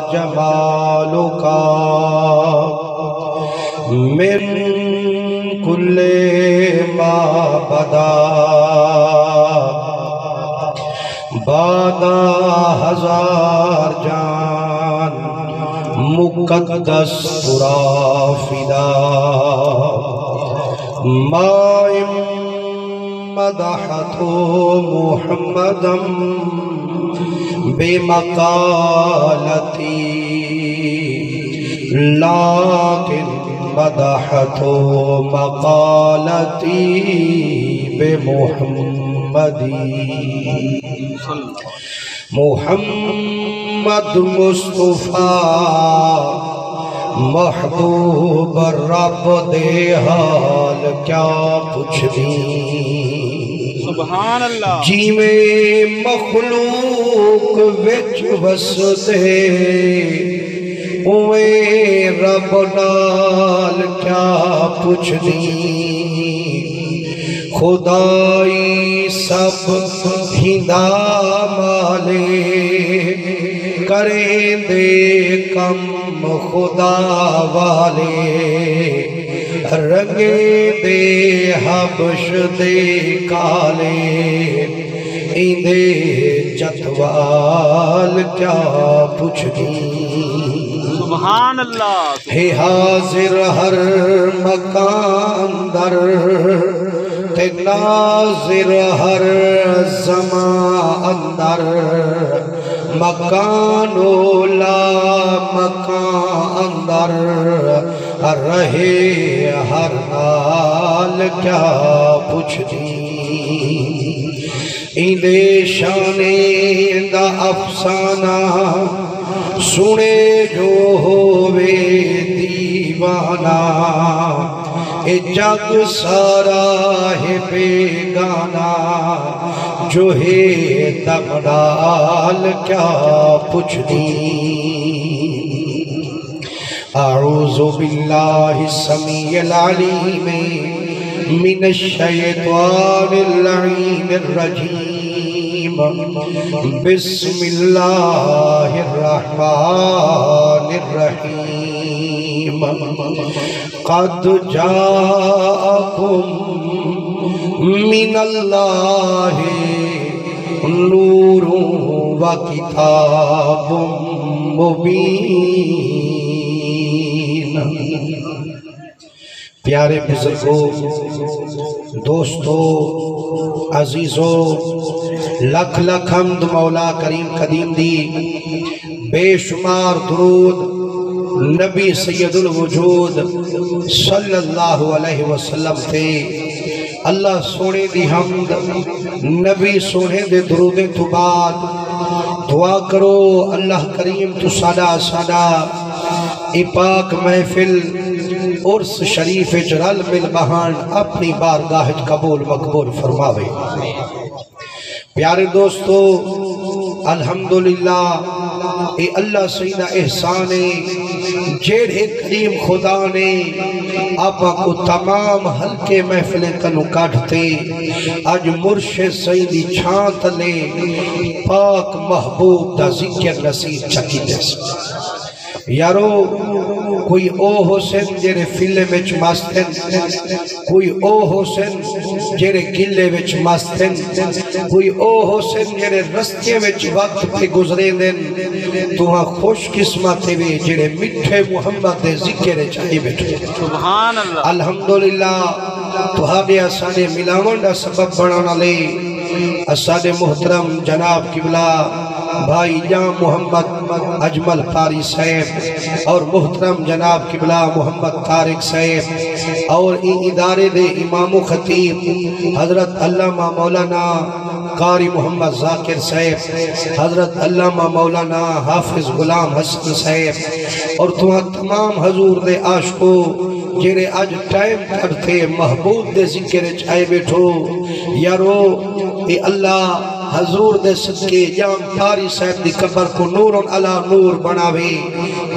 جمالک من کل ما بدا بعد ہزار جان مقدس پورا فدا ما مدحت محمدا بمقالتی لیکن مدحت مقالتی بمحمدی محمد مصطفیٰ محبوب رب دے حال کیا پوچھ دی سبحان اللہ جی میں مخلوق وچ وسدے اوے رب نال کیا پوچھ دی خدائی سب ہندا مالے کریں دے کم خدا والے رنگے دے حبش دے کالے ایندے چتوال کیا پوچھ دی سبحان اللہ ہے حاضر ہر مکان در تے ناظر ہر زمان اندر مکان لا مکان اندر رہے ہر حال کیا پوچھ دی ایندے شانے دا افسانہ سنے جو ہووے دیوانہ اے جگ سارا ہے بیگانہ جو ہے تمڈال کیا پوچھ دی اعوذ باللہ السمیع العلیم من الشیطان اللعین الرجیم بسم اللہ الرحمن الرحیم قد جاءکم من اللہ نور و کتاب مبین پیارے بزرگوں دوستو عزیزو لکھ لکھ حمد مولا کریم قدیم دی بے شمار درود نبی سید الوجود صلی اللہ علیہ وسلم تھے اللہ سونے دی حمد نبی سونے دے درود تو بعد دعا کرو اللہ کریم تو سادہ ای پاک محفل عرس شریف جلال مل بہان اپنی بارگاہ قبول مقبول فرماوے پیارے دوستو الحمدللہ اے اللہ سیدہ احسانے جیڑے کریم خدا نے آپا کو تمام حلقے محفلیں کنو کاٹھتے آج مرشد سیدی چھانت لے پاک محبوب دا ذکر نصیب چکی دیس یارو کوئی او حسین جیرے فلے وچ مستن کوئی او حسین جیرے گلے وچ مستن کوئی او حسین جیرے رستے وچ وقت پہ گزرے دن تو ہاں خوش قسمت وے جیرے مٹھے محمد دے ذکر چاہی بیٹھے سبحان اللہ الحمدللہ تو ہاں اسانے ملاون دا سبب بنانا لے اسانے محترم جناب قبلہ بھائی جان محمد اجمل قاری صاحب اور محترم جناب قبلہ محمد طارق صاحب اور این ادارے دے امام و خطیب حضرت علامہ مولانا قاری محمد ذاکر صاحب حضرت علامہ مولانا حافظ غلام حسن صاحب اور تمام حضور دے عاشقو جیرے آج ٹائم کرتے محبوب دے ذکر چاہے بیٹھو یارو اے اللہ حضور دے صدقے جام تاری صاحب دی قبر کو نور علا نور بناوے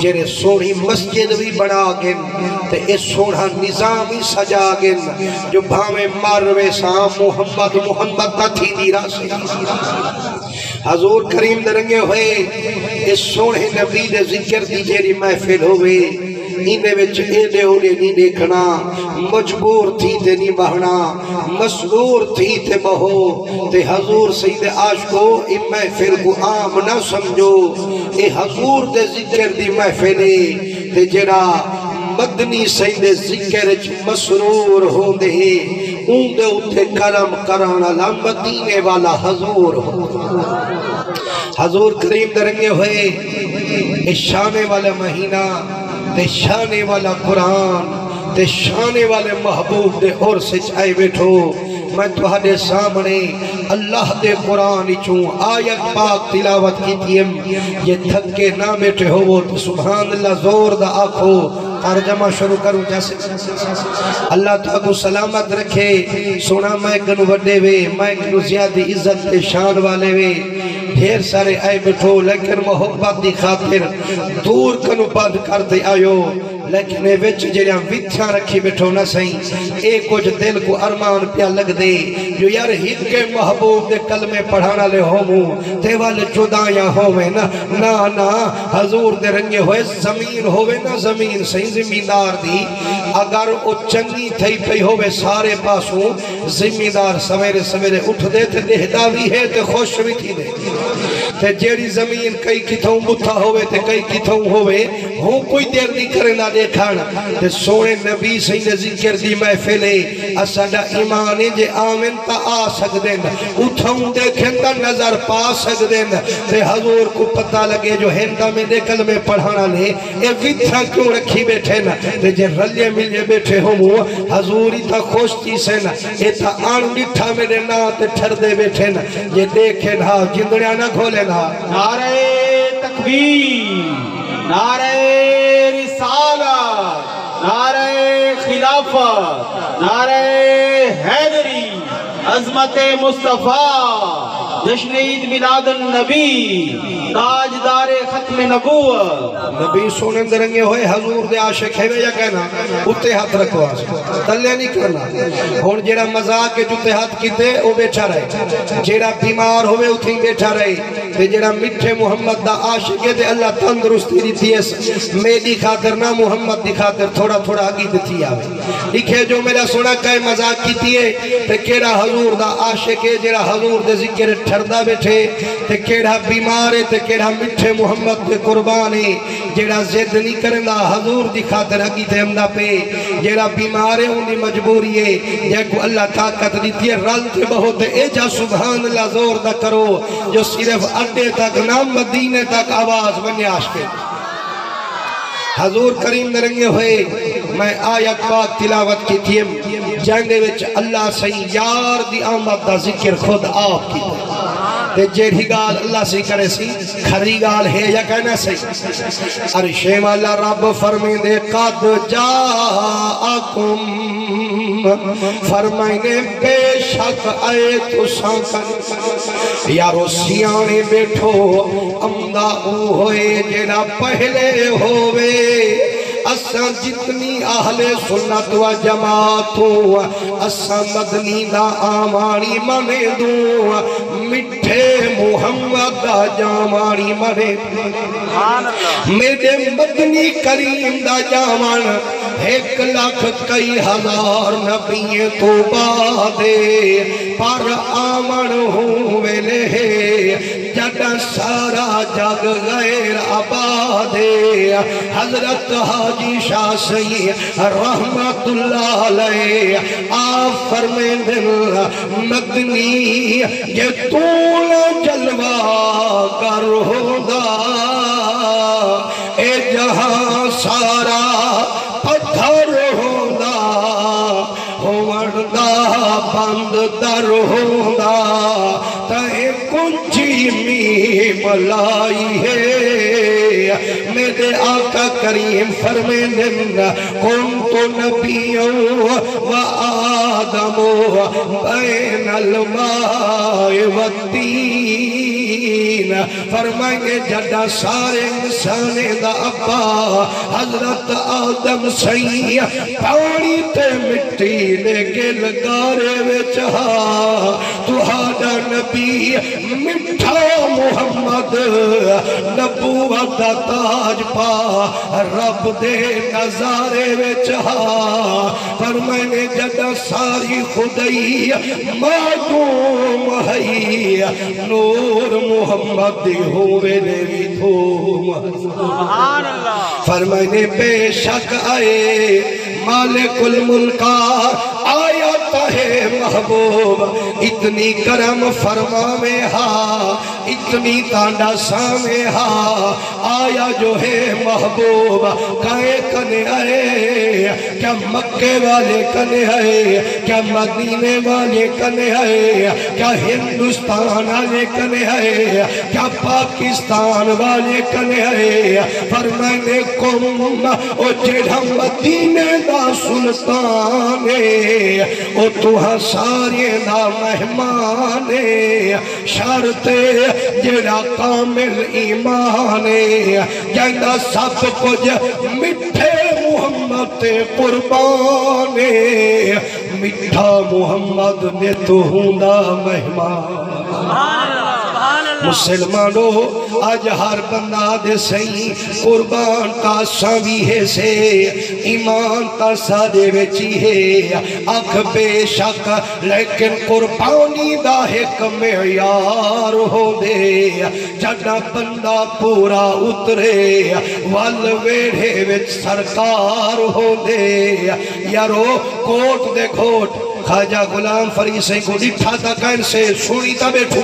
جیرے سونی مسجد بھی بنا گن تے اس سونا نظامی سجا گن جو بھامے مروے سا محمد نہ تھی دیرہ سے حضور کریم درنگے ہوئے اس سونے نبی دے ذکر دی جیری محفل ہوئے انہیں وچ ایڈے ہونے نہیں دیکھنا مجبور تھی تے نہیں بہنا مسرور تھی تے بہو تے حضور سید عاشقو ان محفل کو عام نہ سمجھو اے حضور دے ذکر دی محفلے تے جڑا مدنی سید ذکر مسرور ہو دے اون دے اٹھے کرم کرانا لا مدینے والا حضور ہو حضور کریم درنگے ہوئے اس شانے والا مہینہ تے شانے والا قرآن تے شانے والے محبوب دے اور سچ آئے بیٹھو میں تمہارے سامنے اللہ دے قرآن چوں آیت پاک تلاوت کی تیم یہ تھکے نہ بیٹھے ہو وہ تو سبحان اللہ زور دا آنکھو ترجمہ شروع کروں جیسے اللہ تعالیٰ کو سلامت رکھے سونا میں کنو وڈے وے میں کنو زیادہ عزت شان والے وے ڈھیر سارے آئے بیٹھو لیکن محبت دی خاطر دور کنو بند کرتے آئیو لیکن اے وچ جڑیاں وچھاں رکھی بیٹھو نہ سہیں اے کچھ دل کو ارمان پیا لگ دے جو یار ہت کے محبوب دے کلمے پڑھانا لے ہوموں تے والے جدایاں ہوئے نا حضور دے رنگے ہوئے زمین ہوئے نا زمین سہیں زمیندار دی اگر او چنگی تھئی پئی ہوئے سارے پاسوں زمیندار سویرے سویرے اٹھ دے تے دہدا بھی ہے تے خوش بھی تھی دے تے جیڑی زمین کئی کتھوں بتھا ہوئے تے کئی کتھوں ہوئے ہوں کوئی دیر نہیں کرے نہ دیکھانا تے سونے نبی سید ذکر دی محفلے اساڈا ایمان جے آمن تا آ سکدن اتھوں دیکھن تا نظر پا سکدن تے حضور کو پتہ لگے جو ہندہ میں دے کلمے پڑھانا لے اے ویتھا کیوں رکھی بیٹھے نا تے جے رلے ملے بیٹھے ہوں حضوری تا خوش تھی سے نا اے تا آن مٹھا میرے نا تے ٹھر دے بیٹھے نا یہ دیکھے نا جندڑیاں نہ کھولے نا نعرہ تکبیر نعرہ رسالت نعرہ خلافت نعرہ حیدری عظمت مصطفیٰ جشن عید میلاد النبی تاجدار ختم نبوت نبی سونے درنگے ہوئے حضور دے عاشق ہے یا کہنا اتے ہاتھ رکھو تلے نہیں کرنا ہون جیڑا مزاق کے جتے ہاتھ کیتے او بیٹھا رہے جیڑا بیمار ہوئے اتھیں بیٹھا رہے تے جیڑا مٹھے محمد دا عاشق ہے تے اللہ تندرستی دیتی ہے میری خاطر نہ محمد دی خاطر تھوڑا تھوڑا آگی دیتی آوے لکھے جو میرا سونا کہے مزاق کیتی ہے تے کیڑا حضور دا عاشق ہے جیڑا حضور دے ذکر ٹھردہ بیٹھے تے کیڑا بیمار ہے تے کیڑا مٹھے محمد دے قربان ہے جیڑا زد نہیں کرنا حضور دی خاطر حقی تے ہمدہ پہ جیڑا بیمار ہے ان دی مجبوری ہے جے کو اللہ طاقت دیتی ہے رل تے بہت اے جا سبحان اللہ زور دا کرو جو صرف اڈے تک نام مدینے تک آواز بنے عاشق حضور کریم نرنگے ہوئے میں آیت پاک تلاوت کی تھیم جنگے وچ اللہ سہی یار دی آمد دا ذکر خود آپ کی تے جیڑی گال اللہ سے کرے سی کھری گال ہے یا کہنا سی عرشے والا رب فرمائیں دے قد جاءکم فرمائنے بے شک آئے تو سانکن یارو سیانے بیٹھو امدہ او ہوئے جیڑا پہلے ہوئے اساں جتنی اہل سنت و جماعت ہوں اساں مدنی دا آمانی منے دوں مٹھے محمد دا جامانی منے میرے مدنی کریم دا جامان 1,00,000 کئی ہزار نبی تو بادے پر آمن ہوئے لے جڑا سارا جگ غیر آبادے حضرت حاجی شاہ سید رحمت اللہ علیہ آپ فرمین دل مدنی یہ طول جلوہ کر ہوگا اے جہاں سارا پتھر ہوگا ہوندہ بند در ہوگا تہے کنچی می ملائی ہے میرے آقا کریم فرمین کنت نبیوں و آدموں بین الماء والدین زمین فرمائے جڑا سارے انسانے دا ابا حضرت آدم سئی پانی تے مٹی لے کے لگارے وچہا تہاڈا نبی مٹھا محمد نبوت دا تاج پا رب دے نظارے وچہا فرمائے جڑا ساری خدائی معدوم ہے نور محمد دی ہوئے نے بھی دھوم فرمائے بے شک آئے مالک الملکہ آیا ہے محبوب اتنی کرم فرما میں ہاں اتنی تانڈا سامے ہاں آیا جو ہے محبوب کائے کنے آئے کیا مکے والے کنے آئے کیا مدینے والے کنے آئے کیا ہندوستان والے کنے آئے کیا پاکستان والے کنے آئے فرمائنے کم او جڑا مدینے دا سلطانے او توہاں سارے دا مہمانے شرطے جڑا کامل ایمانے جائندہ سب کچھ مٹھے محمد قربانے مٹھا محمد نے تو ہوندا مہمان مسلمانو آج ہر بندہ دے سہی قربان تا ساوی ہے سے ایمان تا سادے وچی ہے اکھ بے شک لیکن قربانی دا ایک معیار ہو دے جڑا بندہ پورا اترے وال ویڑے وچ سرکار ہو دے یارو کوٹ دے کوٹ خواجہ غلام فرید سے کو ڈٹھا تا کائن سے سونی تا بیٹھوں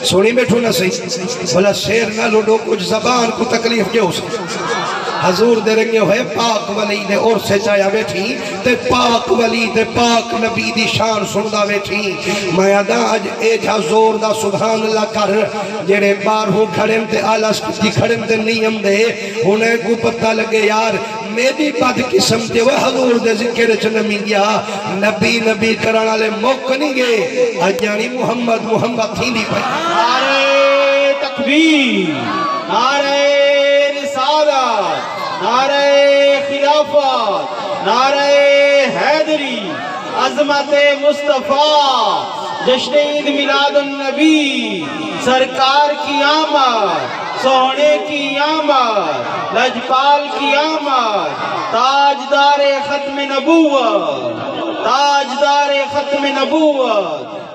سونی بیٹھوں نہ صحیح بھلا شیر نہ لوڈو کچھ زبان کو تکلیف کیوں سے حضور دے رنگے ہوئے پاک ولی دے اور سے چایا بیٹھی تے پاک ولی دے پاک نبی دی شان سندا بیٹھی میں ادا آج اے جا زور دا سبحان اللہ کر جڑے بار ہوں کھڑن تے آلس کی کھڑن تے نیم دے انہیں کو پتہ لگے یار میری بات قسم دے وہ حضور دے ذکر چنمی گیا نبی کرانا لے موقع نہیں گئے اجانی محمد تھی نہیں پائی نعرہ تکبیر نعرہ رسالت نعرہ خلافت نعرہ حیدری عظمت مصطفیٰ جشن عید میلاد النبی سرکار کی آمد سونے کی آمد لجپال کی آمد تاجدار ختم نبوت